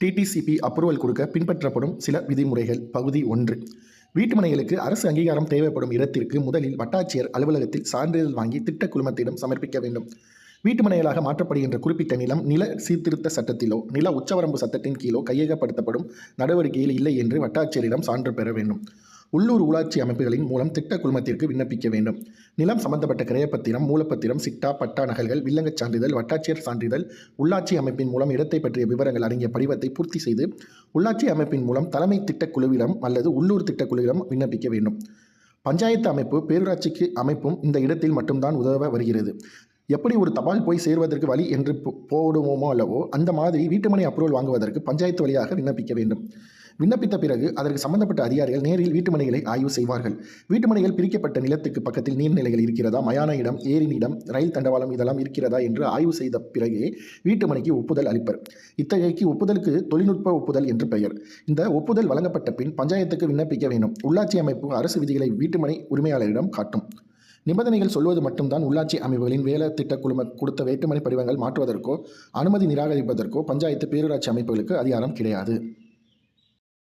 DTCP approval கொடுக்க பின்பற்றப்படும் சில விதிமுறைகள். பகுதி 1. வீட்டுமனைகளுக்கு அரசு அங்கீகாரம் தேவைப்படும் இடத்திற்கு முதலில் வட்டாட்சியர் அலுவலகத்தில் சான்றிதழ் வாங்கி திட்ட குழுமத்திடம் சமர்ப்பிக்க வேண்டும். வீட்டுமனைகளாக மாற்றப்படுகின்ற குறிப்பிட்ட நிலம் நில சீர்திருத்த சட்டத்திலோ நில உச்சவரம்பு சட்டத்தின் கீழோ கையகப்படுத்தப்படும் நடவடிக்கையில் இல்லை என்று வட்டாட்சியரிடம் சான்று பெற வேண்டும். உள்ளூர் உள்ளாட்சி அமைப்புகளின் மூலம் திட்ட குழுமத்திற்கு விண்ணப்பிக்க வேண்டும். நிலம் சம்பந்தப்பட்ட கிரயப்பத்திரம், மூலப்பத்திரம், சிட்டா, பட்டா நகல்கள், வில்லங்கச் சான்றிதழ், வட்டாட்சியர் சான்றிதழ், உள்ளாட்சி அமைப்பின் மூலம் இடத்தை பற்றிய விவரங்கள் அடங்கிய படிவத்தை பூர்த்தி செய்து உள்ளாட்சி அமைப்பின் மூலம் தலைமை திட்டக்குழுவிடம் அல்லது உள்ளூர் திட்டக்குழுவிடம் விண்ணப்பிக்க வேண்டும். பஞ்சாயத்து அமைப்பு பேரூராட்சிக்கு அமைப்பும் இந்த இடத்தில் மட்டும்தான் உதவ வருகிறது. எப்படி ஒரு தபால் போய் சேர்வதற்கு வழி என்று போடுவோமோ அல்லவோ அந்த மாதிரி வீட்டுமனை அப்ரூவல் வாங்குவதற்கு பஞ்சாயத்து வழியாக விண்ணப்பிக்க வேண்டும். விண்ணப்பித்த பிறகு அதற்கு சம்பந்தப்பட்ட அதிகாரிகள் நேரில் வீட்டுமனைகளை ஆய்வு செய்வார்கள். வீட்டுமனைகள் பிரிக்கப்பட்ட நிலத்துக்கு பக்கத்தில் நீர்நிலைகள் இருக்கிறதா, மயான இடம், ஏரி இடம், ரயில் தண்டவாளம் இதெல்லாம் இருக்கிறதா என்று ஆய்வு செய்த பிறகே வீட்டுமனைக்கு ஒப்புதல் அளிப்பர். இத்தகைக்கு ஒப்புதலுக்கு தொழில்நுட்ப ஒப்புதல் என்று பெயர். இந்த ஒப்புதல் வழங்கப்பட்ட பின் பஞ்சாயத்துக்கு விண்ணப்பிக்க வேண்டும். உள்ளாட்சி அமைப்பு அரசு விதிகளை வீட்டுமனை உரிமையாளரிடம் காட்டும். நிபந்தனைகள் சொல்வது மட்டும்தான் உள்ளாட்சி அமைப்புகளின் வேலை திட்ட குழும கொடுத்த வீட்டுமனை படிவங்கள் மாற்றுவதற்கோ அனுமதி நிராகரிப்பதற்கோ பஞ்சாயத்து பேரூராட்சி அமைப்புகளுக்கு அதிகாரம் கிடையாது.